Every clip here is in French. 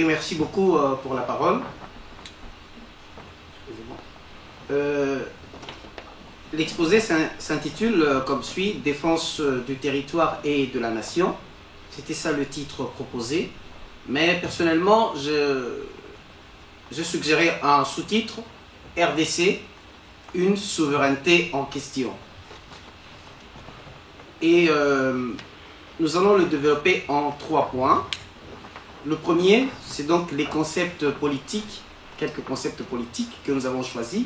merci beaucoup pour la parole. L'exposé s'intitule comme suit « Défense du territoire et de la nation ». C'était ça le titre proposé. Mais personnellement, je suggérais un sous-titre « RDC, une souveraineté en question ». Et nous allons le développer en 3 points. Le premier, c'est donc les concepts politiques, quelques concepts politiques que nous avons choisis,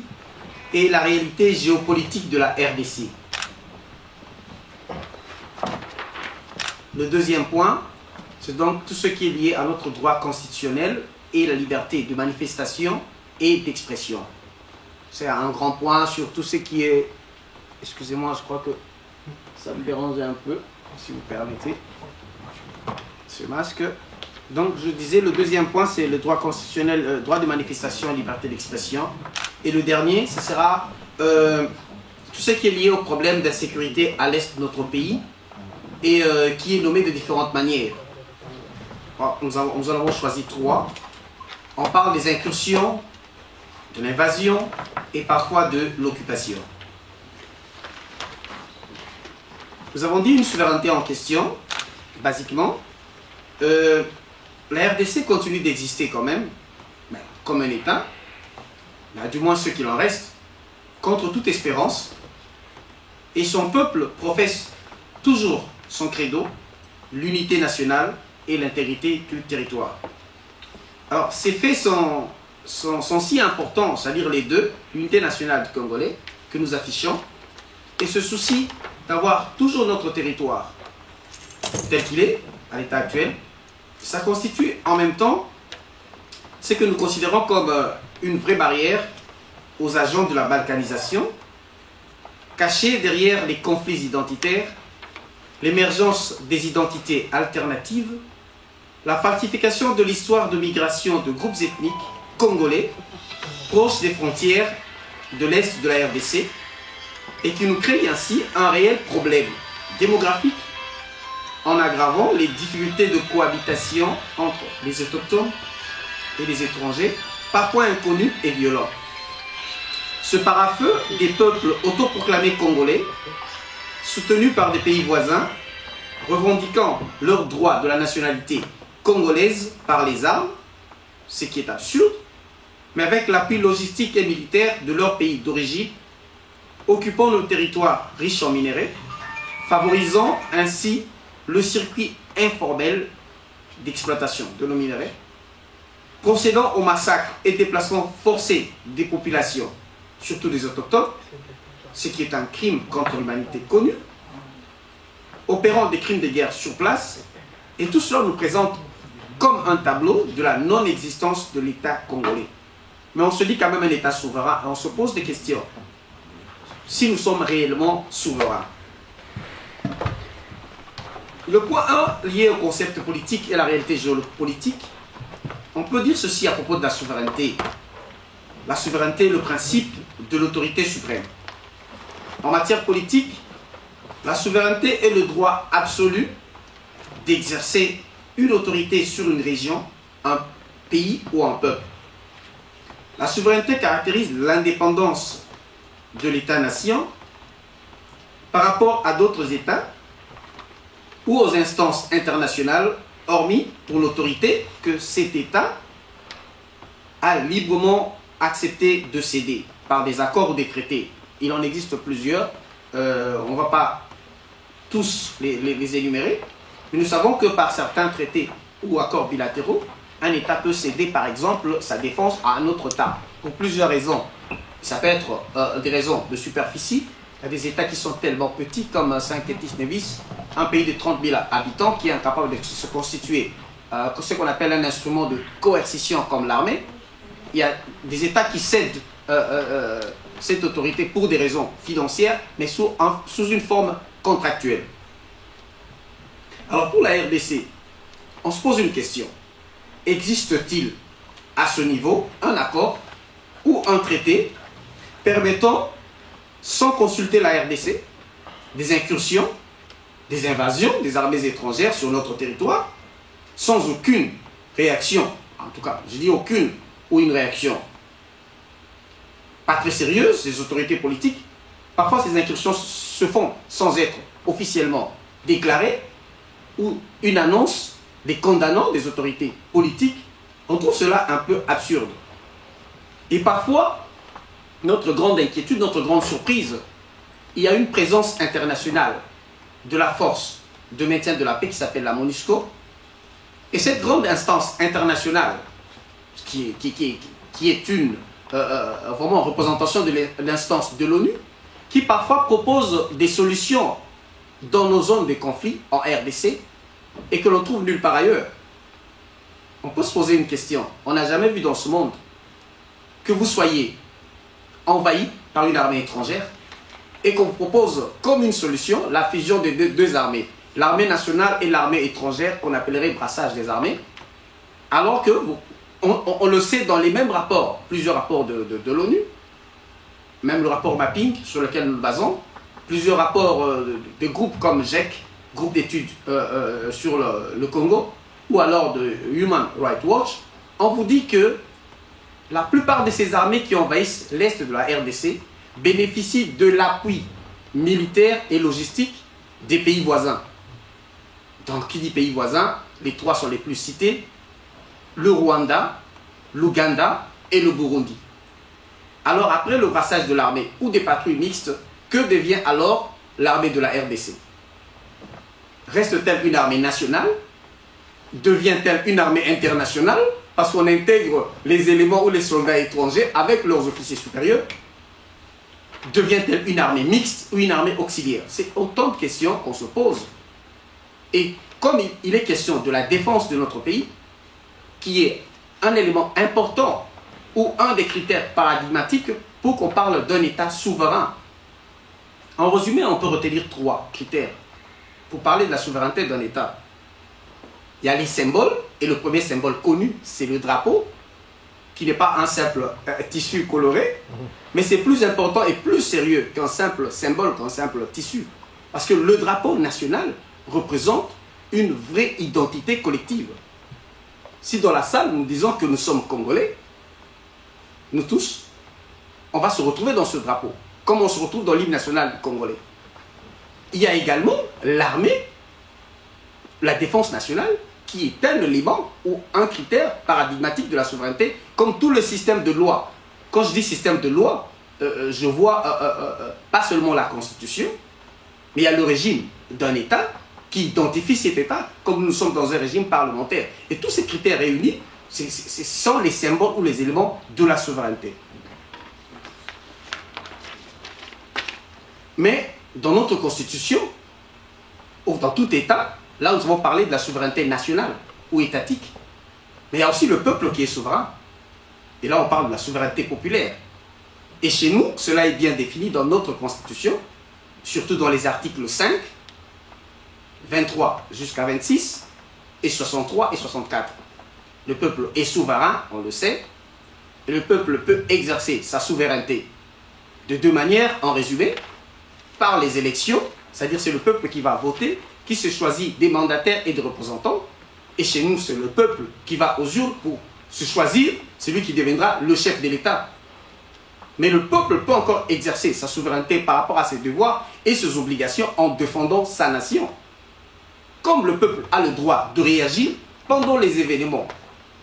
et la réalité géopolitique de la RDC. Le deuxième point, c'est donc tout ce qui est lié à notre droit constitutionnel et la liberté de manifestation et d'expression. C'est un grand point sur tout ce qui est... Excusez-moi, je crois que ça me dérange un peu, si vous permettez. Ce masque. Donc, je disais, le deuxième point, c'est le droit constitutionnel, droit de manifestation et liberté d'expression. Et le dernier, ce sera tout ce qui est lié au problème d'insécurité à l'est de notre pays et qui est nommé de différentes manières. Alors, nous en avons choisi 3. On parle des incursions, de l'invasion et parfois de l'occupation. Nous avons dit une souveraineté en question, basiquement. La RDC continue d'exister quand même, comme un État, du moins ce qu'il en reste, contre toute espérance. Et son peuple professe toujours son credo, l'unité nationale et l'intégrité du territoire. Alors, ces faits sont si importants, c'est-à-dire les deux, l'unité nationale du Congolais, que nous affichons, et ce souci d'avoir toujours notre territoire tel qu'il est, à l'état actuel, ça constitue en même temps ce que nous considérons comme une vraie barrière aux agents de la balkanisation, cachée derrière les conflits identitaires, l'émergence des identités alternatives, la falsification de l'histoire de migration de groupes ethniques congolais proches des frontières de l'Est de la RDC et qui nous crée ainsi un réel problème démographique en aggravant les difficultés de cohabitation entre les autochtones et les étrangers, parfois inconnus et violents. Ce parafeu des peuples autoproclamés congolais, soutenus par des pays voisins, revendiquant leur droit de la nationalité congolaise par les armes, ce qui est absurde, mais avec l'appui logistique et militaire de leur pays d'origine, occupant nos territoires riches en minerais, favorisant ainsi le circuit informel d'exploitation de nos minerais, procédant au massacre et déplacement forcé des populations, surtout des autochtones, ce qui est un crime contre l'humanité connu, opérant des crimes de guerre sur place, et tout cela nous présente comme un tableau de la non-existence de l'État congolais. Mais on se dit quand même un État souverain, et on se pose des questions. Si nous sommes réellement souverains. Le point 1, lié au concept politique et la réalité géopolitique, on peut dire ceci à propos de la souveraineté. La souveraineté est le principe de l'autorité suprême. En matière politique, la souveraineté est le droit absolu d'exercer une autorité sur une région, un pays ou un peuple. La souveraineté caractérise l'indépendance de l'État-nation par rapport à d'autres États ou aux instances internationales, hormis pour l'autorité que cet État a librement accepté de céder par des accords ou des traités. Il en existe plusieurs, on ne va pas tous les énumérer, mais nous savons que par certains traités ou accords bilatéraux, un État peut céder par exemple sa défense à un autre État, pour plusieurs raisons. Ça peut être des raisons de superficie. Il y a des États qui sont tellement petits comme Saint-Kétis-Nevis, un pays de 30 000 habitants qui est incapable de se constituer ce qu'on appelle un instrument de coercition comme l'armée. Il y a des États qui cèdent cette autorité pour des raisons financières, mais sous une forme contractuelle. Alors pour la RDC, on se pose une question. Existe-t-il à ce niveau un accord ou un traité permettant, sans consulter la RDC, des incursions, des invasions des armées étrangères sur notre territoire, sans aucune réaction en tout cas, je dis aucune, ou une réaction pas très sérieuse des autorités politiques, parfois ces incursions se font sans être officiellement déclarées, ou une annonce des condamnants des autorités politiques, on trouve cela un peu absurde. Et parfois, notre grande inquiétude, notre grande surprise, il y a une présence internationale de la force de maintien de la paix qui s'appelle la MONUSCO. Et cette grande instance internationale, qui est une vraiment représentation de l'instance de l'ONU, qui parfois propose des solutions dans nos zones de conflit en RDC et que l'on trouve nulle part ailleurs. On peut se poser une question. On n'a jamais vu dans ce monde que vous soyez envahi par une armée étrangère et qu'on propose comme une solution la fusion des deux armées, l'armée nationale et l'armée étrangère, qu'on appellerait brassage des armées, alors que on le sait dans les mêmes rapports, plusieurs rapports de l'ONU, même le rapport Mapping sur lequel nous nous basons, plusieurs rapports de groupes comme GIEC, groupe d'études sur le Congo, ou alors de Human Rights Watch, on vous dit que la plupart de ces armées qui envahissent l'est de la RDC bénéficient de l'appui militaire et logistique des pays voisins. Donc, qui dit pays voisins, les trois sont les plus cités, le Rwanda, l'Ouganda et le Burundi. Alors, après le brassage de l'armée ou des patrouilles mixtes, que devient alors l'armée de la RDC? Reste-t-elle une armée nationale? Devient-elle une armée internationale? Parce qu'on intègre les éléments ou les soldats étrangers avec leurs officiers supérieurs. Devient-elle une armée mixte ou une armée auxiliaire? C'est autant de questions qu'on se pose. Et comme il est question de la défense de notre pays, qui est un élément important ou un des critères paradigmatiques pour qu'on parle d'un État souverain. En résumé, on peut retenir 3 critères pour parler de la souveraineté d'un État. Il y a les symboles, et le premier symbole connu, c'est le drapeau, qui n'est pas un simple tissu coloré, mais c'est plus important et plus sérieux qu'un simple symbole, qu'un simple tissu. Parce que le drapeau national représente une vraie identité collective. Si dans la salle, nous disons que nous sommes Congolais, nous tous, on va se retrouver dans ce drapeau, comme on se retrouve dans l'hymne national congolais. Il y a également l'armée, la défense nationale, qui est un élément ou un critère paradigmatique de la souveraineté, comme tout le système de loi. Quand je dis système de loi, je vois pas seulement la Constitution, mais il y a le régime d'un État qui identifie cet État comme nous sommes dans un régime parlementaire. Et tous ces critères réunis, ce sont les symboles ou les éléments de la souveraineté. Mais dans notre Constitution, ou dans tout État, là nous avons parlé de la souveraineté nationale ou étatique, mais il y a aussi le peuple qui est souverain. Et là on parle de la souveraineté populaire. Et chez nous, cela est bien défini dans notre Constitution, surtout dans les articles 5, 23 jusqu'à 26, et 63 et 64. Le peuple est souverain, on le sait, et le peuple peut exercer sa souveraineté de 2 manières, en résumé, par les élections, c'est-à-dire c'est le peuple qui va voter, qui se choisit des mandataires et des représentants, et chez nous c'est le peuple qui va aux urnes pour se choisir celui qui deviendra le chef de l'État. Mais le peuple peut encore exercer sa souveraineté par rapport à ses devoirs et ses obligations en défendant sa nation. Comme le peuple a le droit de réagir pendant les événements,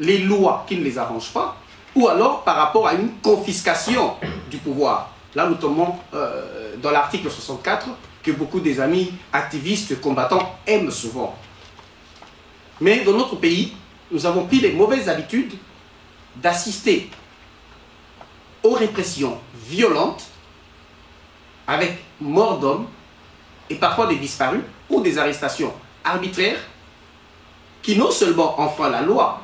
les lois qui ne les arrangent pas, ou alors par rapport à une confiscation du pouvoir. Là, nous tombons dans l'article 64 que beaucoup des amis activistes combattants aiment souvent. Mais dans notre pays, nous avons pris les mauvaises habitudes d'assister aux répressions violentes avec mort d'hommes et parfois des disparus ou des arrestations arbitraires qui non seulement enfreignent la loi,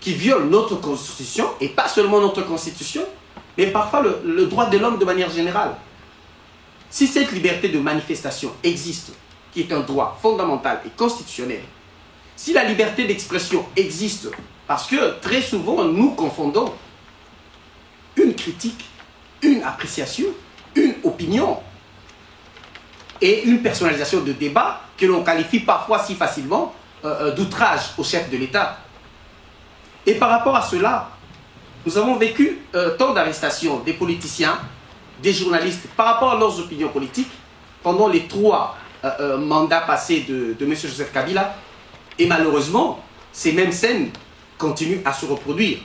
qui violent notre constitution, et pas seulement notre constitution, mais parfois le droit de l'homme de manière générale. Si cette liberté de manifestation existe, qui est un droit fondamental et constitutionnel, si la liberté d'expression existe, parce que très souvent nous confondons une critique, une appréciation, une opinion et une personnalisation de débat que l'on qualifie parfois si facilement d'outrage au chef de l'État. Et par rapport à cela, nous avons vécu tant d'arrestations des politiciens, des journalistes, par rapport à leurs opinions politiques, pendant les 3 mandats passés de M. Joseph Kabila. Et malheureusement, ces mêmes scènes continuent à se reproduire,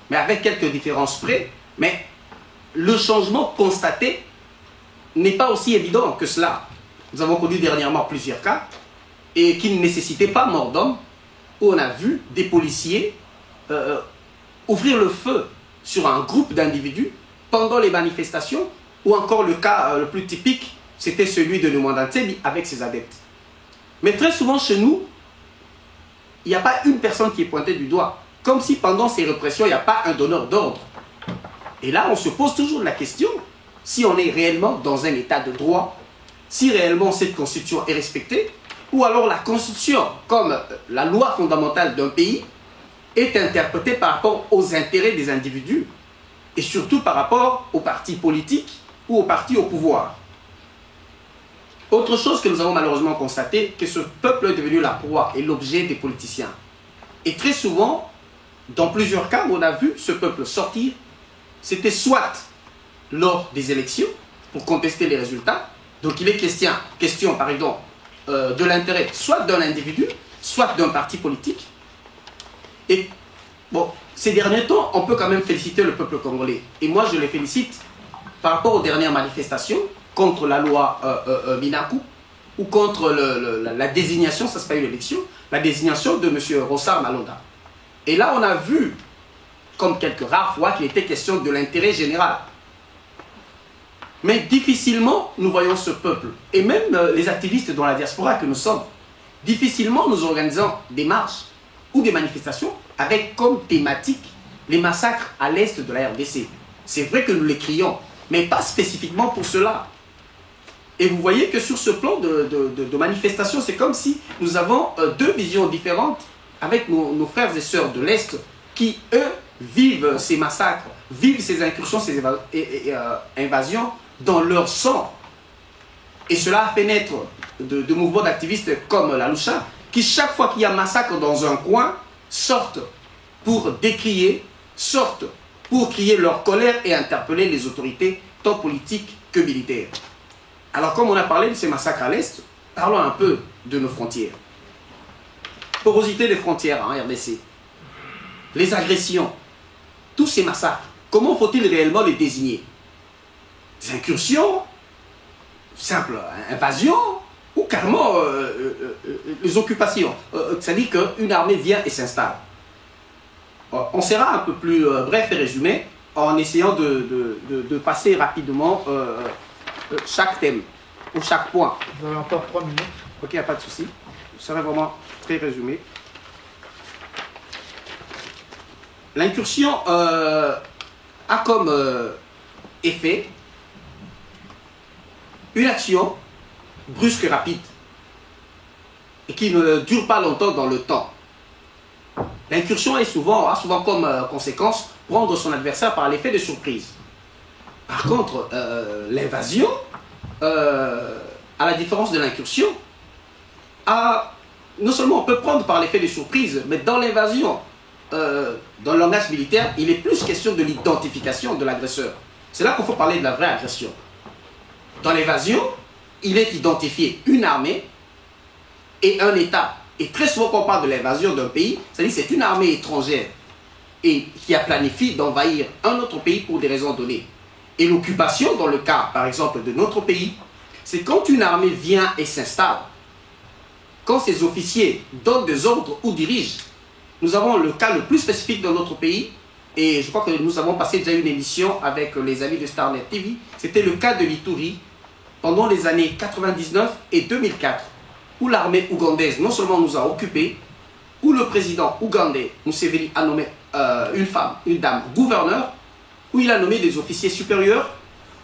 mais avec quelques différences près. Mais le changement constaté n'est pas aussi évident que cela. Nous avons connu dernièrement plusieurs cas, et qui ne nécessitaient pas mort d'homme, où on a vu des policiers ouvrir le feu sur un groupe d'individus pendant les manifestations, ou encore le cas le plus typique, c'était celui de Lumanda Ntsebi avec ses adeptes. Mais très souvent chez nous, il n'y a pas une personne qui est pointée du doigt, comme si pendant ces répressions, il n'y a pas un donneur d'ordre. Et là, on se pose toujours la question, si on est réellement dans un état de droit, si réellement cette constitution est respectée, ou alors la constitution, comme la loi fondamentale d'un pays, est interprétée par rapport aux intérêts des individus, et surtout par rapport aux partis politiques ou aux partis au pouvoir. Autre chose que nous avons malheureusement constaté, que ce peuple est devenu la proie et l'objet des politiciens. Et très souvent, dans plusieurs cas où on a vu ce peuple sortir, c'était soit lors des élections, pour contester les résultats, donc il est question par exemple, de l'intérêt soit d'un individu, soit d'un parti politique. Et bon, ces derniers temps, on peut quand même féliciter le peuple congolais. Et moi, je les félicite par rapport aux dernières manifestations contre la loi Minaku, ou contre la désignation, ça c'est pas une élection, la désignation de M. Rossard Malonda. Et là, on a vu, comme quelques rares fois, qu'il était question de l'intérêt général. Mais difficilement, nous voyons ce peuple, et même les activistes dans la diaspora que nous sommes, difficilement nous organisons des marches ou des manifestations avec comme thématique les massacres à l'est de la RDC. C'est vrai que nous les crions, mais pas spécifiquement pour cela. Et vous voyez que sur ce plan de manifestation, c'est comme si nous avons 2 visions différentes avec nos frères et sœurs de l'Est qui, eux, vivent ces massacres, vivent ces incursions, ces invasions dans leur sang. Et cela a fait naître de mouvements d'activistes comme la Loucha, qui chaque fois qu'il y a massacre dans un coin, sortent pour décrier, sortent pour crier leur colère et interpeller les autorités, tant politiques que militaires. Alors comme on a parlé de ces massacres à l'Est, parlons un peu de nos frontières. Porosité des frontières en RDC, les agressions, tous ces massacres, comment faut-il réellement les désigner? Des incursions, simple invasion, ou carrément les occupations. C'est-à-dire qu'une armée vient et s'installe. On sera un peu plus bref et résumé en essayant de passer rapidement chaque thème ou chaque point. Vous avez encore 3 minutes. Ok, il n'y a pas de souci. Je serai vraiment très résumé. L'incursion a comme effet une action brusque et rapide et qui ne dure pas longtemps dans le temps. L'incursion a souvent comme conséquence prendre son adversaire par l'effet de surprise. Par contre, l'invasion, à la différence de l'incursion, non seulement on peut prendre par l'effet de surprise, mais dans l'invasion, dans le langage militaire, il est plus question de l'identification de l'agresseur. C'est là qu'il faut parler de la vraie agression. Dans l'invasion, il est identifié une armée et un État. Et très souvent, quand on parle de l'invasion d'un pays, c'est-à-dire que c'est une armée étrangère et qui a planifié d'envahir un autre pays pour des raisons données. Et l'occupation, dans le cas, par exemple, de notre pays, c'est quand une armée vient et s'installe, quand ses officiers donnent des ordres ou dirigent. Nous avons le cas le plus spécifique dans notre pays, et je crois que nous avons passé déjà une émission avec les amis de Starnet TV, c'était le cas de l'Ituri, pendant les années 99 et 2004, où l'armée ougandaise non seulement nous a occupés, où le président ougandais, Museveni, a nommé une dame gouverneur, où il a nommé des officiers supérieurs,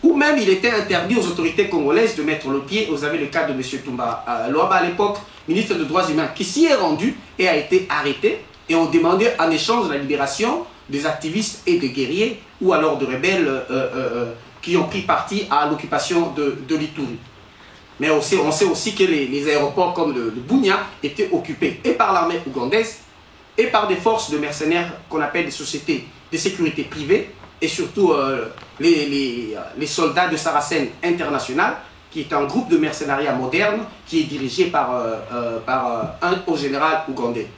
où même il était interdit aux autorités congolaises de mettre le pied. Vous avez le cas de M. Toumba Loaba à l'époque, ministre des Droits Humains, qui s'y est rendu et a été arrêté, et ont demandé en échange la libération des activistes et des guerriers, ou alors de rebelles qui ont pris parti à l'occupation de l'Ituri. Mais on sait aussi que les aéroports comme de Bunia étaient occupés et par l'armée ougandaise et par des forces de mercenaires qu'on appelle des sociétés de sécurité privée, et surtout les soldats de Saracen International, qui est un groupe de mercenariat moderne qui est dirigé par un haut général ougandais.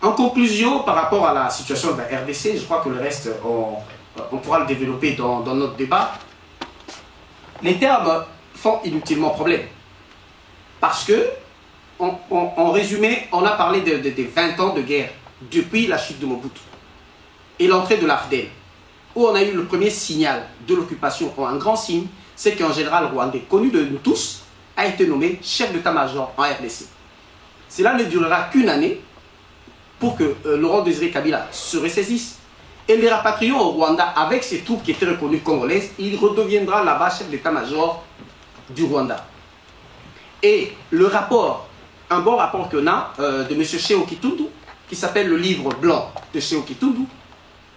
En conclusion, par rapport à la situation de la RDC, je crois que le reste, on pourra le développer dans notre débat. Les termes font inutilement problème. Parce que, en résumé, on a parlé des 20 ans de guerre depuis la chute de Mobutu et l'entrée de l'AFDEL, où on a eu le premier signal de l'occupation, un grand signe, c'est qu'un général rwandais connu de nous tous a été nommé chef d'état-major en RDC. Cela ne durera qu'une année pour que Laurent Désiré Kabila se ressaisisse et les rapatrions au Rwanda avec ses troupes qui étaient reconnues congolaises. Il redeviendra là-bas chef d'état-major du Rwanda. Et le rapport, un bon rapport qu'on a de M. Cheo Kitundu, qui s'appelle le livre blanc de Cheo Kitundu,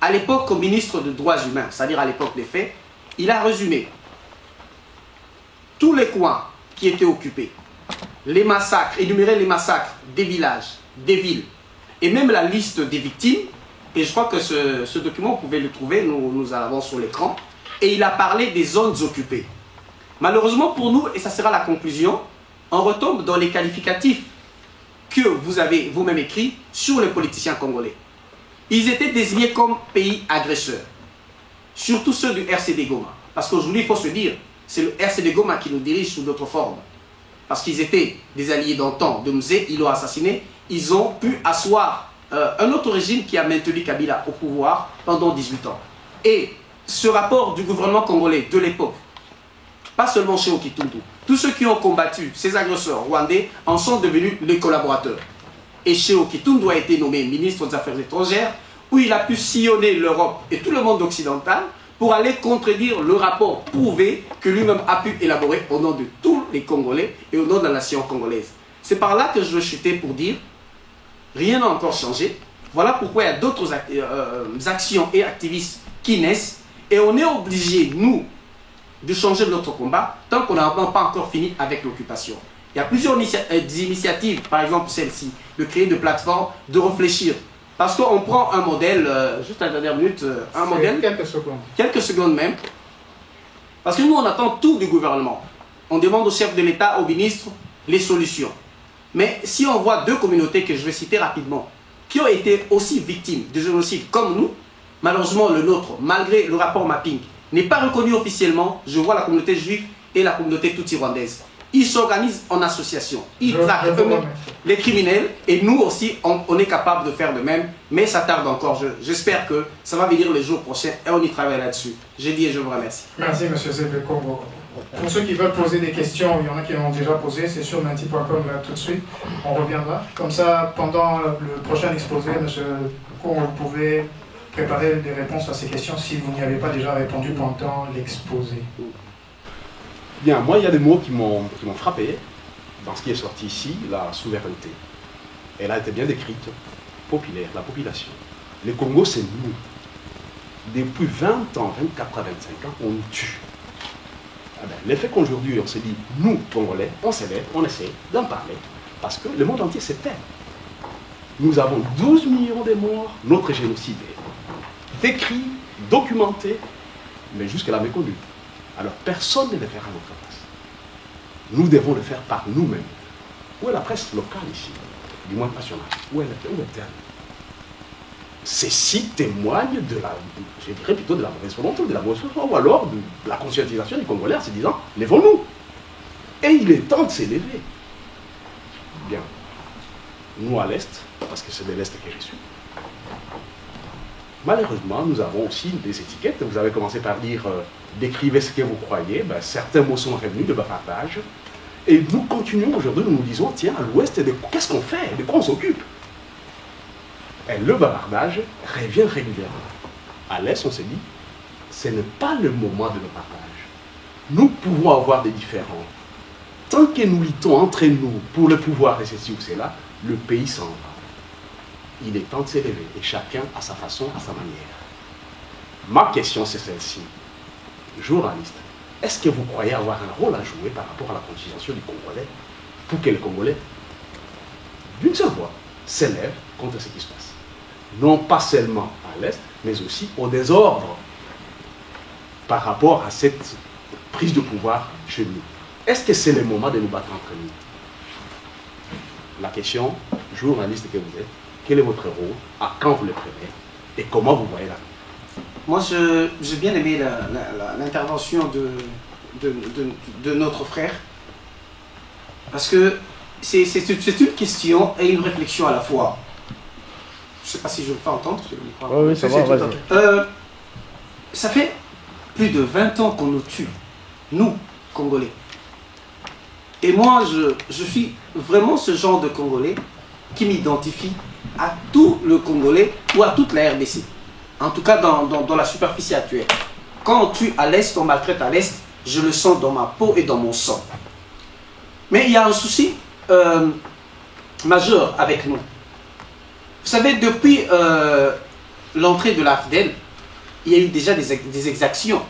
à l'époque au ministre des Droits Humains, c'est-à-dire à l'époque des faits, il a résumé tous les coins qui étaient occupés, les massacres, énumérer les massacres des villages, des villes, et même la liste des victimes. Et je crois que ce document, vous pouvez le trouver, nous en avons sur l'écran. Et il a parlé des zones occupées. Malheureusement pour nous, et ça sera la conclusion, on retombe dans les qualificatifs que vous avez vous-même écrits sur les politiciens congolais. Ils étaient désignés comme pays agresseurs, surtout ceux du RCD Goma. Parce qu'aujourd'hui, il faut se dire, c'est le RCD Goma qui nous dirige sous d'autres formes. Parce qu'ils étaient des alliés d'antan de Mzé, ils l'ont assassiné, ils ont pu asseoir un autre régime qui a maintenu Kabila au pouvoir pendant 18 ans. Et ce rapport du gouvernement congolais de l'époque, pas seulement chez Kitundu, tous ceux qui ont combattu ces agresseurs rwandais en sont devenus les collaborateurs. Et Cheo Kitundu a été nommé ministre des Affaires étrangères, où il a pu sillonner l'Europe et tout le monde occidental pour aller contredire le rapport prouvé que lui-même a pu élaborer au nom de tous les Congolais et au nom de la nation congolaise. C'est par là que je veux chuter pour dire, rien n'a encore changé. Voilà pourquoi il y a d'autres actions et activistes qui naissent, et on est obligé, nous, de changer notre combat tant qu'on n'a pas encore fini avec l'occupation. Il y a plusieurs initiatives, par exemple celle-ci, de créer des plateformes, de réfléchir. Parce qu'on prend un modèle, juste à la dernière minute, un modèle... Quelques secondes. Quelques secondes même. Parce que nous, on attend tout du gouvernement. On demande au chef de l'État, au ministre, les solutions. Mais si on voit deux communautés que je vais citer rapidement, qui ont été aussi victimes de génocide comme nous, malheureusement le nôtre, malgré le rapport mapping, n'est pas reconnu officiellement. Je vois la communauté juive et la communauté tutsi-rwandaise. Ils s'organisent en association. Ils traquent les criminels et nous aussi, on est capable de faire de même. Mais ça tarde encore. J'espère que ça va venir les jours prochains et on y travaille là-dessus. J'ai dit et je vous remercie. Merci, M. Zebeko. Pour ceux qui veulent poser des questions, il y en a qui l'ont déjà posé, c'est sur menti.com tout de suite. On reviendra. Comme ça, pendant le prochain exposé, M. Zebeko, vous pouvez préparer des réponses à ces questions si vous n'y avez pas déjà répondu pendant l'exposé. Bien, moi, il y a des mots qui m'ont frappé dans ce qui est sorti ici, la souveraineté. Elle a été bien décrite, populaire, la population. Le Congo, c'est nous. Depuis 20 ans, 24 à 25 ans, on nous tue. Ah ben, le fait qu'aujourd'hui, on se dit, nous, Congolais, on s'élève, on essaie d'en parler, parce que le monde entier s'est tait. Nous avons 12 millions de morts, notre génocide est décrit, documenté, mais jusque-là méconnu. Alors personne ne le fera à notre place. Nous devons le faire par nous-mêmes. Où est la presse locale ici, du moins nationale? Où est-elle? Ceci témoigne de la, je dirais plutôt de la mauvaise volonté, de la mauvaise volonté, ou alors de la conscientisation des Congolais en se disant, lèvons-nous. Et il est temps de s'élever. Bien. Nous à l'Est, parce que c'est de l'Est que je suis, malheureusement, nous avons aussi des étiquettes. Vous avez commencé par dire décrivez ce que vous croyez. Ben, certains mots sont revenus de bavardage. Et nous continuons aujourd'hui, nous nous disons tiens, à l'Ouest, qu'est-ce qu'on fait? De quoi on s'occupe? Et le bavardage revient régulièrement. À l'Est, on s'est dit ce n'est pas le moment de le partage. Nous pouvons avoir des différends. Tant que nous luttons entre nous pour le pouvoir et ceci ou cela, le pays s'en va. Il est temps de s'élever, et chacun à sa façon, à sa manière. Ma question, c'est celle-ci. Journaliste, est-ce que vous croyez avoir un rôle à jouer par rapport à la conscientisation du Congolais pour que les Congolais, d'une seule voix, s'élèvent contre ce qui se passe? non pas seulement à l'Est, mais aussi au désordre par rapport à cette prise de pouvoir chez nous. Est-ce que c'est le moment de nous battre entre nous? La question, journaliste que vous êtes, quel est votre rôle, à quand vous le prenez et comment vous voyez la vie? Moi, j'ai bien aimé l'intervention de notre frère, parce que c'est une question et une réflexion à la fois. Je ne sais pas si je me fais entendre. Oui, ça va, vas-y. Ça fait plus de 20 ans qu'on nous tue, nous, Congolais. Et moi, je suis vraiment ce genre de Congolais qui m'identifie à tout le Congolais ou à toute la RDC. En tout cas, dans la superficie actuelle. Quand on tue à l'Est, on maltraite à l'Est, je le sens dans ma peau et dans mon sang. Mais il y a un souci majeur avec nous. Vous savez, depuis l'entrée de l'AFDEL, il y a eu déjà des exactions.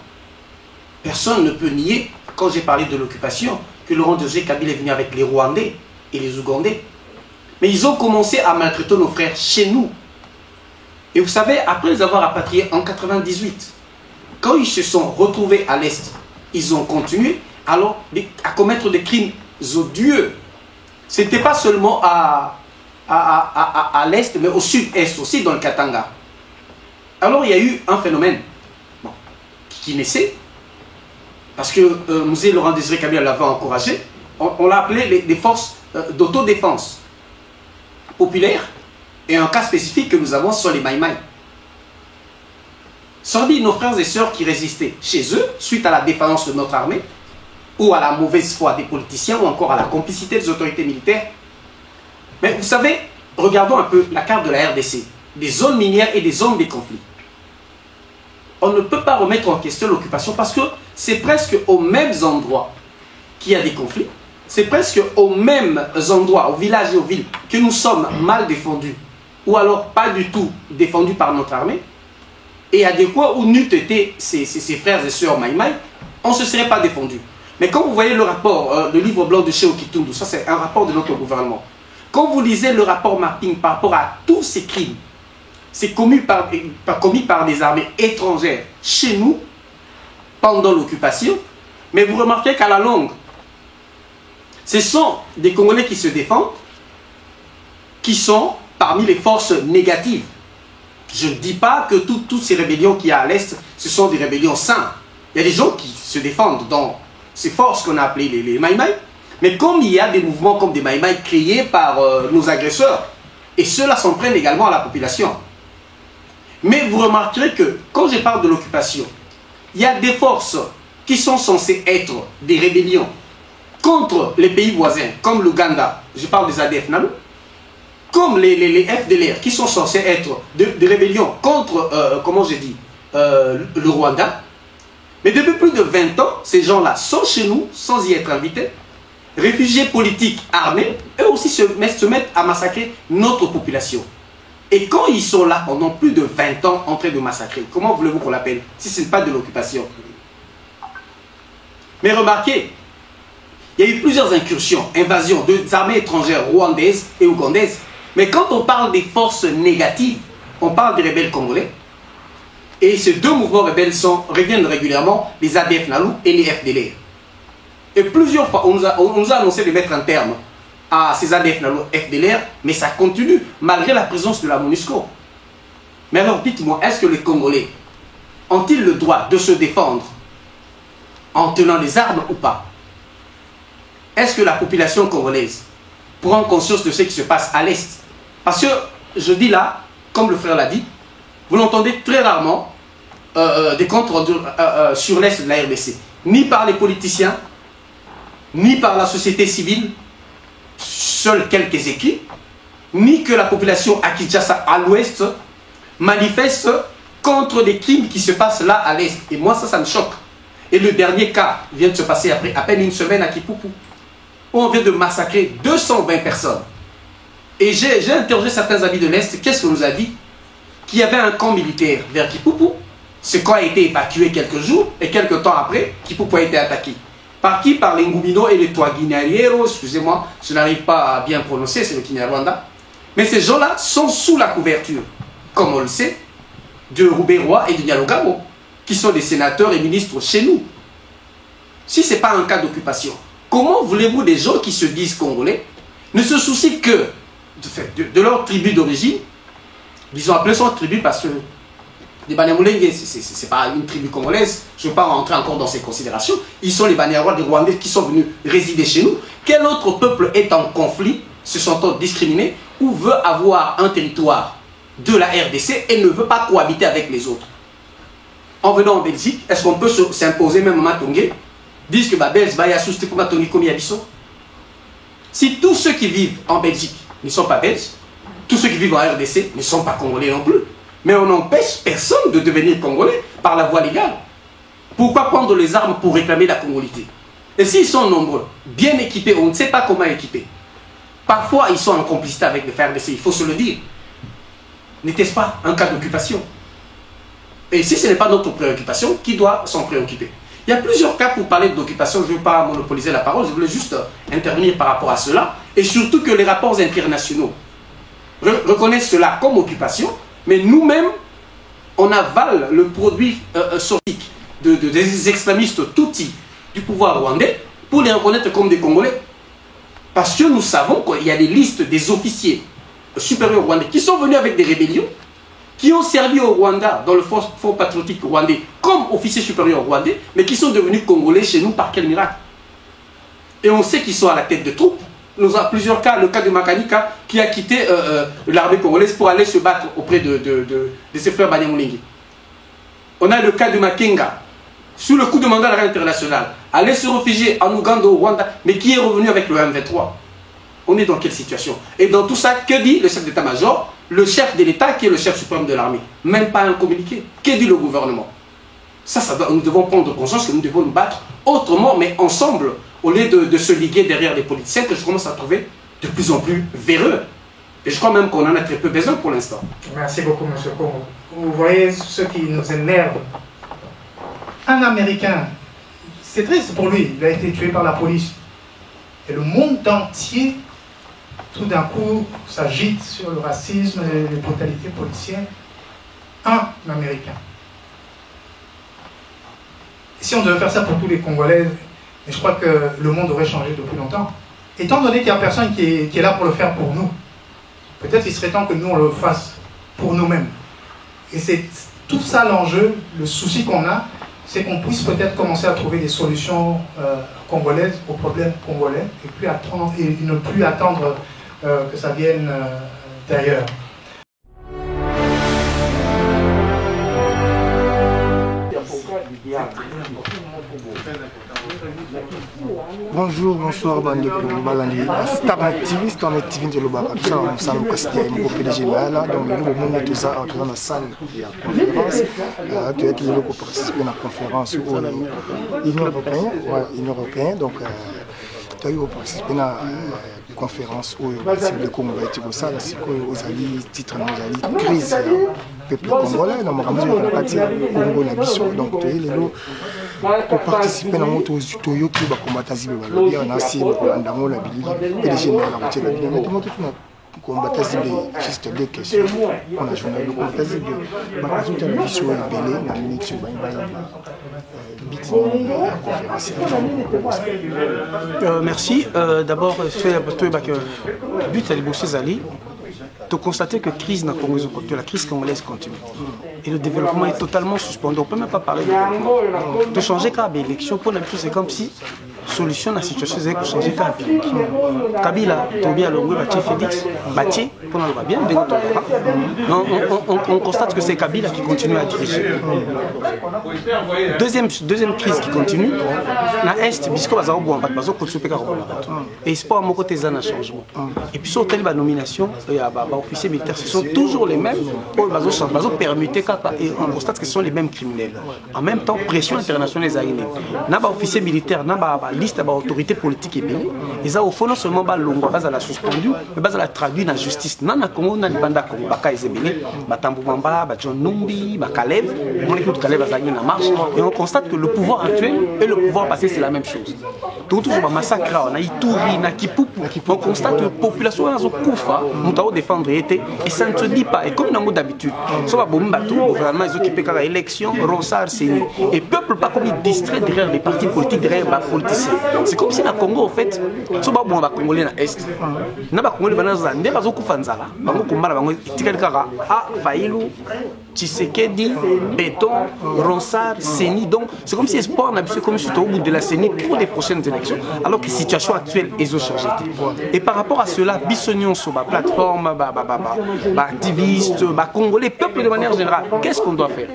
Personne ne peut nier, quand j'ai parlé de l'occupation, que Laurent Désiré Kabila est venu avec les Rwandais et les Ougandais. Mais ils ont commencé à maltraiter nos frères chez nous. Et vous savez, après les avoir rapatriés en 1998, quand ils se sont retrouvés à l'Est, ils ont continué alors à commettre des crimes odieux. Ce n'était pas seulement à l'Est, mais au Sud-Est aussi, dans le Katanga. Alors il y a eu un phénomène qui naissait, parce que Mzee Laurent Désiré Kabila l'avait encouragé, on l'a appelé les forces d'autodéfense populaire, et un cas spécifique que nous avons sur les Maïmaï. Sans dire nos frères et sœurs qui résistaient chez eux, suite à la défaillance de notre armée, ou à la mauvaise foi des politiciens, ou encore à la complicité des autorités militaires. Mais vous savez, regardons un peu la carte de la RDC, des zones minières et des zones des conflits. On ne peut pas remettre en question l'occupation parce que c'est presque aux mêmes endroits qu'il y a des conflits, c'est presque aux mêmes endroits, aux villages et aux villes, que nous sommes mal défendus, ou alors pas du tout défendus par notre armée. Et à des coins où n'eût été ces frères et sœurs Maïmaï, on ne se serait pas défendus. Mais quand vous voyez le rapport, le livre blanc de Cheo Kitundu, ça c'est un rapport de notre gouvernement. Quand vous lisez le rapport mapping par rapport à tous ces crimes, c'est commis par des armées étrangères chez nous, pendant l'occupation, mais vous remarquez qu'à la longue, ce sont des Congolais qui se défendent, qui sont parmi les forces négatives. Je ne dis pas que toutes ces rébellions qu'il y a à l'Est, ce sont des rébellions saines. Il y a des gens qui se défendent dans ces forces qu'on a appelées les Maïmaï. Mais comme il y a des mouvements comme des Maïmaï créés par nos agresseurs, et ceux-là s'en prennent également à la population. Mais vous remarquerez que quand je parle de l'occupation, il y a des forces qui sont censées être des rébellions contre les pays voisins, comme l'Ouganda, je parle des ADF NALU, comme les FDLR, qui sont censés être des rébellions contre, comment j'ai dit, le Rwanda. Mais depuis plus de 20 ans, ces gens-là sont chez nous, sans y être invités, réfugiés politiques armés, eux aussi se mettent à massacrer notre population. Et quand ils sont là, pendant plus de 20 ans, en train de massacrer, comment voulez-vous qu'on l'appelle, si ce n'est pas de l'occupation? Mais remarquez, il y a eu plusieurs incursions, invasions des armées étrangères rwandaises et ougandaises. Mais quand on parle des forces négatives, on parle des rebelles congolais. Et ces deux mouvements rebelles reviennent régulièrement, les ADF NALU et les FDLR. Et plusieurs fois, on nous a annoncé de mettre un terme à ces ADF NALU FDLR, mais ça continue, malgré la présence de la MONUSCO. Mais alors dites-moi, est-ce que les Congolais ont-ils le droit de se défendre en tenant les armes ou pas? Est-ce que la population congolaise prend conscience de ce qui se passe à l'Est? Parce que, je dis là, comme le frère l'a dit, vous l'entendez très rarement des comptes rendus sur l'Est de la RDC. Ni par les politiciens, ni par la société civile, seuls quelques écrits, ni que la population à Kinshasa, à l'Ouest, manifeste contre des crimes qui se passent là à l'Est. Et moi, ça me choque. Et le dernier cas vient de se passer après à peine une semaine à Kipupu, où on vient de massacrer 220 personnes. Et j'ai interrogé certains amis de l'Est, qu'est-ce qu'on nous a dit? Qu'il y avait un camp militaire vers Kipupu. Ce camp a été évacué quelques jours, et quelques temps après, Kipupu a été attaqué. Par qui? Par les Ngumino et les Twaginario, excusez-moi, je n'arrive pas à bien prononcer, c'est le Kinyarwanda. Mais ces gens-là sont sous la couverture. comme on le sait, de Roubaix-Roy et de Dialogamo, qui sont des sénateurs et ministres chez nous. Si ce n'est pas un cas d'occupation, comment voulez-vous des gens qui se disent congolais ne se soucient que de leur tribu d'origine? Ils ont appelé son tribu parce que les Banyamulenge, ce n'est pas une tribu congolaise, je ne veux pas rentrer encore dans ces considérations. Ils sont les Banyarwais, des Rwandais qui sont venus résider chez nous. Quel autre peuple est en conflit, se sentant discriminé, ou veut avoir un territoire de la RDC et ne veut pas cohabiter avec les autres? En venant en Belgique, est-ce qu'on peut s'imposer même à Matongé, disent que Belge va y assouster pour Matongé comme Yabiso? Si tous ceux qui vivent en Belgique ne sont pas belges, tous ceux qui vivent en RDC ne sont pas congolais non plus. Mais on n'empêche personne de devenir congolais par la voie légale. Pourquoi prendre les armes pour réclamer la congolité? Et s'ils sont nombreux, bien équipés, on ne sait pas comment équiper. Parfois, ils sont en complicité avec les FARDC, il faut se le dire. N'était-ce pas un cas d'occupation? Et si ce n'est pas notre préoccupation, qui doit s'en préoccuper? Il y a plusieurs cas pour parler d'occupation, je ne veux pas monopoliser la parole, je voulais juste intervenir par rapport à cela, et surtout que les rapports internationaux reconnaissent cela comme occupation, mais nous-mêmes, on avale le produit sortique des extrémistes Tutsis du pouvoir rwandais pour les reconnaître comme des Congolais. Parce que nous savons qu'il y a des listes des officiers supérieurs rwandais qui sont venus avec des rébellions, qui ont servi au Rwanda dans le Front patriotique rwandais comme officiers supérieurs rwandais, mais qui sont devenus Congolais chez nous par quel miracle? Et on sait qu'ils sont à la tête de troupes. Nous avons plusieurs cas, le cas de Makanika qui a quitté l'armée congolaise pour aller se battre auprès de ses frères Banyamulenge. On a le cas de Makenga, sous le coup de mandat d'arrêt international, aller se réfugier en Ouganda, au Rwanda, mais qui est revenu avec le M23. On est dans quelle situation? Et dans tout ça, que dit le chef d'état-major, le chef de l'État qui est le chef suprême de l'armée? Même pas un communiqué. Que dit le gouvernement? Nous devons prendre conscience que nous devons nous battre autrement, mais ensemble, au lieu de se liguer derrière les politiciens que je commence à trouver de plus en plus véreux. Et je crois même qu'on en a très peu besoin pour l'instant. Merci beaucoup, M. Congo. Vous voyez ce qui nous énerve. Un Américain, c'est triste pour lui, il a été tué par la police. Et le monde entier, tout d'un coup, s'agite sur le racisme et les brutalités policières. Un Américain. Et si on devait faire ça pour tous les Congolais, et je crois que le monde aurait changé depuis longtemps. Étant donné qu'il n'y a personne qui est là pour le faire pour nous, peut-être il serait temps que nous on le fasse pour nous-mêmes. Et c'est tout ça l'enjeu, le souci qu'on a, c'est qu'on puisse peut-être commencer à trouver des solutions congolaises aux problèmes congolais et ne plus attendre que ça vienne d'ailleurs. Bonjour, bonsoir, bande pour Balandi. Star activiste, on est activiste de l'Obaka. Tout ça, on s'en casse des mots PDG là. Donc, nous, au monde, tout ça, dans la salle de la conférence, tu as qui nous participer à la conférence où l'Union européenne, donc, tu as eu participer à la conférence où le Congo va être ça, c'est aux alliés, titre nos alliés, crise, peuple congolais, dans mon ramener la partie Congo Nabiso, donc tu es les lots. Pour participer à notre tutoriel qui va combattre Zibe Balobi, on a aussi un damo la bili, PDG na la route la bili. Mais tout le monde combattre Zibe juste deux questions. On a joué le combattre Zibe. Ma question est la mission est belée, la minute sur merci. D'abord, le but de bosser Zali. De constater que la crise congolaise continue. Et le développement est totalement suspendu. On ne peut même pas parler de développement. De changer quand l'élection, pour l'habitude, c'est comme si solution la situation, c'est de changer quand Kabila, Tobia, Longo, Bati, Félix, Bati, pour nous va bien, on constate que c'est Kabila qui continue à diriger. Deuxième crise qui continue, dans l'Est, Bisco va continuer et espoir à mon côté, ça un changement. Et puis sur la nomination, les officiers militaires, ce sont toujours les mêmes, permutés, et on constate que ce sont les mêmes criminels. En même temps, pression internationale, les officiers militaires, liste d'autorité politique ebele eza au fond non seulement balongwa bazala suspendu mais bazala traduit na justice nana Congo na libanda Congo baka ezebele batambu mamba ba John Numbi ba Caleb on écoute tout Caleb bazali na marche et on constate que le pouvoir actuel et le pouvoir passé c'est la même chose donc toujours ba massacre on a Ituri na Kipupu on constate que la population a kufa mutao défendre été et ça ne se dit pas et comme nango d'habitude so ba bomba tout gouvernement ils occupé par élection Ronsard Seni et peuple pas comme distrait derrière les partis politiques derrière les politiciens c'est comme si na Congo en fait so ba bon ba congolais na est na ba congolais banaza nde bazo kufanzala bango kombala bango tikali kaka a Fayulu Tshisekedi Béton Ronsard Seni donc c'est comme si espoir n'a plus comme si au bout de la Seni pour les prochaines élections alors que la situation actuelle est changée et par rapport à cela bisognon sur la plateforme activistes congolais peuple de manière générale qu'est-ce qu'on doit faire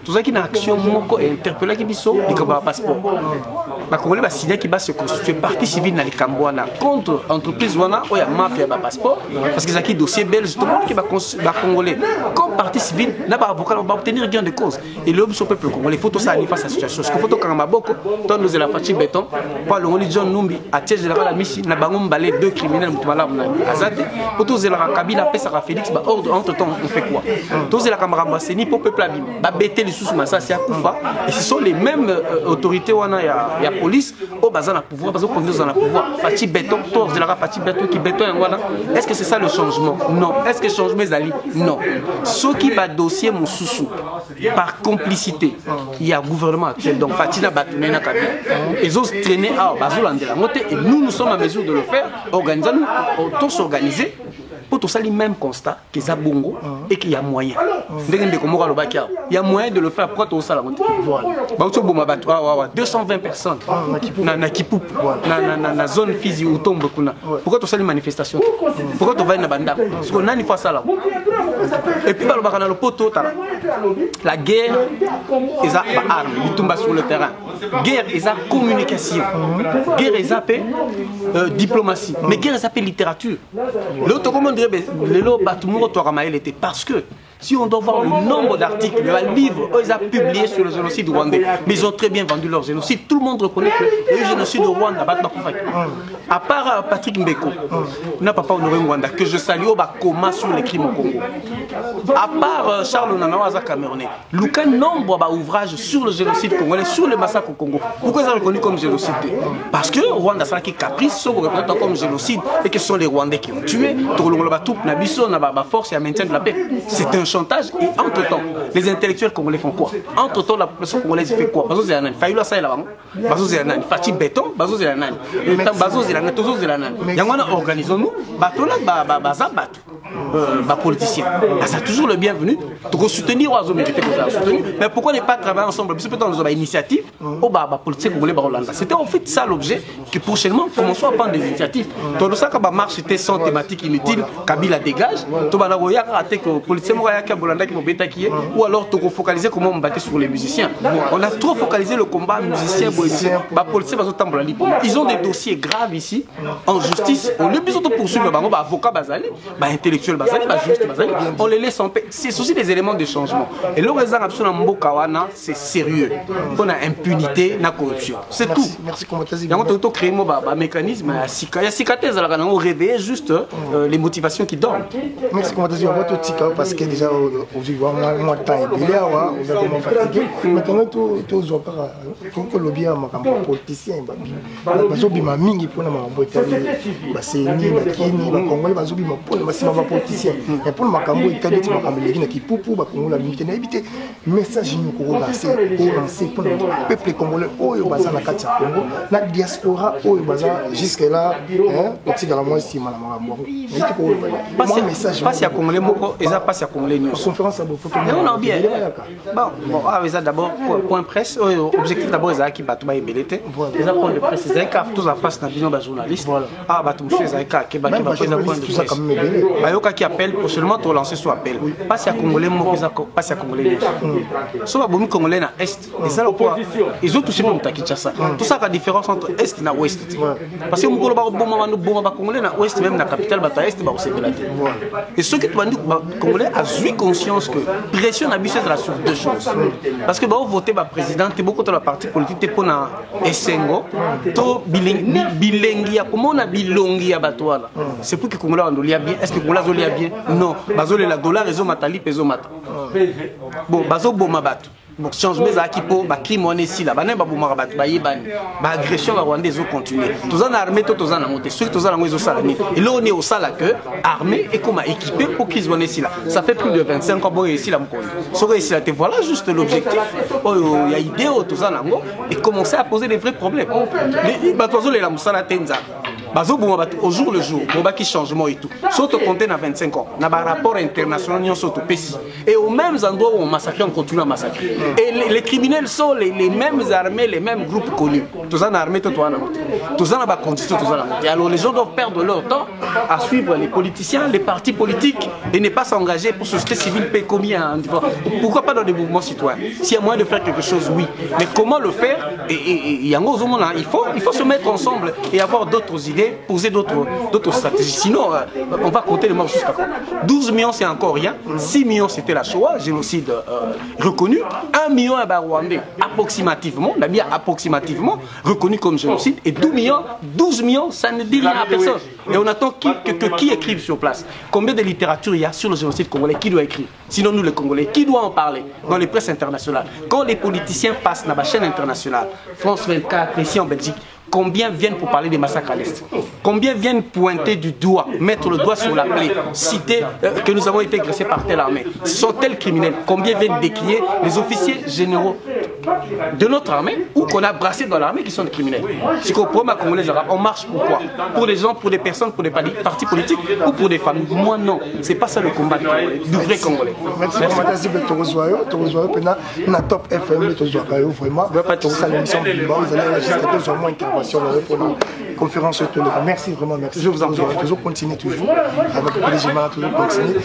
tout ça qui n'a action moko et interpeller qui biso et comme passeport congolais ba signer qui va se constituer partie civile dans les Cambouana contre entreprise wana ou ya mafia ba passeport parce que ça qui dossier belge tout le monde qui va congolais comme partie civile n'a pas avocat va obtenir gain de cause et le peuple congolais faut tout ça aller face à la situation ce qu'il faut quand maboko tant nous la Fachi Béton pas le John Numbi à Thiès général la Michi na bango mbalé deux criminels mutwala azate pour tous la Kabila pesa Félix ba ordre entre temps on fait quoi tous la camarade Seni pour peuple abîme ba bêter les sous massa c'est Kufa et ce sont les mêmes autorités wana ya police au bazar na pouvoir parce qu'on nous en a pouvoir Fachi Béton tous la Fachi Béton qui béton wana est-ce que c'est ça le changement non est-ce que changement zali non ceux qui va dossier mon sous par complicité il y a gouvernement actuel donc Fatina Batouné na Kabila ils osent traîner à bazolandela moté et nous sommes à mesure de le faire organisons tous s'organiser pour tout ça les mêmes constats que ça bongo et qu'il y a moyen il y a moyen de le faire pourquoi tout ça la montée voilà 220 personnes na Kipupu na zone physique où tombe kuna pourquoi tout ça les manifestations pourquoi tu vas na banda parce qu'on a une fois ça là et puis dans le poteau la guerre ils a armes ils tombent sur le terrain guerre ils a communication guerre ils a diplomatie mais guerre ils a littérature l'autre comment dire le lot batumugo to ramael était parce que si on doit voir le nombre d'articles, le livre, ils ont publié sur le génocide rwandais, mais ils ont très bien vendu leur génocide. Tout le monde reconnaît que le génocide au Rwanda, à part Patrick Mbeko, n'a pas honoré Rwanda, que je salue au coma sur les crimes au Congo. À part Charles Nanawaza Camerounais, aucun nombre d'ouvrages sur le génocide congolais, sur le massacre au Congo. Pourquoi ils ont reconnu comme génocide? Parce que Rwanda, c'est qui caprice, sont représentés comme génocide et que ce sont les Rwandais qui ont tué. Force et à maintien de la paix. C'est un chantage et entre-temps, les intellectuels congolais font quoi? Entre-temps, la population congolaise fait quoi? Bazo Zélanani, Fayula Saïla, Bazo Zélanani, Fachi Béton, Bazo Zélanani, Bazo Zélanani, Tozo Zélanani. Yangwana, organisons-nous, Batola, Bazabat, politiciens. C'est toujours le bienvenu. Pour soutenir Oazo mérité que vous soutenir. Mais pourquoi ne pas travailler ensemble? Parce que peut-être nous avons une initiative au politicien congolais Barolanda. C'était en fait ça l'objet que prochainement, commençons à prendre des initiatives. Tout ça, quand la marche était sans thématique inutile, Kabila dégage. Tout le monde a raté que les politiciens ou alors tout focaliser comment on battait sur les musiciens. On a trop focalisé le combat musicien. Ils ont des dossiers graves ici en justice. On les besoin de poursuivre avocat bazali, intellectuel bazali, juste bazali. On les laisse en paix. C'est aussi des éléments de changement. Et le raison absolument Mbokawana, c'est sérieux. On a impunité, na corruption. C'est tout. Merci. Il y a un créer un mécanisme. Il y a cicatrice on réveille juste les motivations qui dorment. Merci parce que déjà aujourd'hui moi temps est bien vous avez vraiment fatigué mais quand même tout zo para que le bien ma politicien bazo bima mingi pona ma boitali c'est ni kini ba congolais bazo bima pona ma politicien et pour ma kambo itali ti makambo leki na kipupu ba kongola limite na éviter message ni ko lancer pour le peuple congolais oyo baza na kati ya Congo na diaspora oyo baza jusque là petit dans la moi ici ma makambo message passe ya congolais moko eza passe ya congolais conférence à beaucoup non bien bon d'abord point presse objectif d'abord eza ki batu ba ebelete eza point de presse eza ka tous en face na bino ba journaliste batu monsieur eza ka ke ba pesa point de presse Bayoka qui appelle, prochainement, tu lancer sur appel. Pas si à Congolais, pas si à Congolais. Soit à Bomi Congolais à Est. Et ça, ils ont touché pour Kinshasa. Tout ça, la différence entre Est et Ouest. Parce que Mokolo Congolais à Ouest, même la capitale, Est, c'est et ceux qui Congolais ont eu conscience que pression a sur deux choses. Parce que voter le président, beaucoup de la partie politique pour un Essengo, bilingue, comment on a bilongi à Batoala. C'est pour que Congolais ont bien. Est-ce que Congolais ont bien? Non. Bazole la dollar, ils ont matali, ils ont mata. Bon, bazo bomabat. Donc change mes acquis pour crime on est ici là, bané babumara bat bayebani, ba agression va rwandais ont continué. Tous en armée, tous en monté, ceux tous en ont ils salami. Et là on est au sala que armée et comment équipé pour qu'ils soient ici là. Ça fait plus de 25 ans bon ici là m'connu. Sur ici là, voilà juste l'objectif. Il y a idée tous en ango et commencer à poser des vrais problèmes. Les batozo les la musala tenza. Bazo boumaba au jour le jour, boba qui changement et tout. Sauf au compter na 25 ans, na ba rapport international ni surtout PESI. Et aux mêmes endroits où on massacre, on continue à massacrer. Et les criminels sont les mêmes armées, les mêmes groupes connus. Tous en armée, tous en bas conditions, tous en armée. Alors les gens doivent perdre leur temps à suivre les politiciens, les partis politiques et ne pas s'engager pour société civile paye combien. Pourquoi pas dans des mouvements citoyens? S'il y a moyen de faire quelque chose, oui. Mais comment le faire? Et en gros, il faut se mettre ensemble et avoir d'autres idées, poser d'autres stratégies. Sinon, on va compter les morts jusqu'à quand? 12 millions, c'est encore rien. 6 millions, c'était la Shoah, génocide reconnu. 1 million à Rwandais, approximativement, on a bien approximativement reconnu comme génocide. Et 12 millions, ça ne dit rien à personne. Et on attend qui écrive sur place. Combien de littérature il y a sur le génocide congolais? Qui doit écrire? Sinon, nous les Congolais, qui doit en parler dans les presses internationales? Quand les politiciens passent dans la chaîne internationale, France 24, ici en Belgique, combien viennent pour parler des massacres à l'Est? Combien viennent pointer du doigt, mettre le doigt sur la plaie, citer que nous avons été agressés par telle armée? Sont-elles criminels? Combien viennent décrier les officiers généraux de notre armée ou qu'on a brassés dans l'armée qui sont des criminels? C'est qu'au problème congolais, on marche pourquoi? Pour les gens, pour des personnes, pour des partis politiques ou pour des familles? Moi non, c'est pas ça le combat du vrai Congolais. Merci. Top FM, vraiment. Pour la conférence. Merci vraiment, merci. Je vous en prie. Toujours continuer toujours avec le toujours continuer.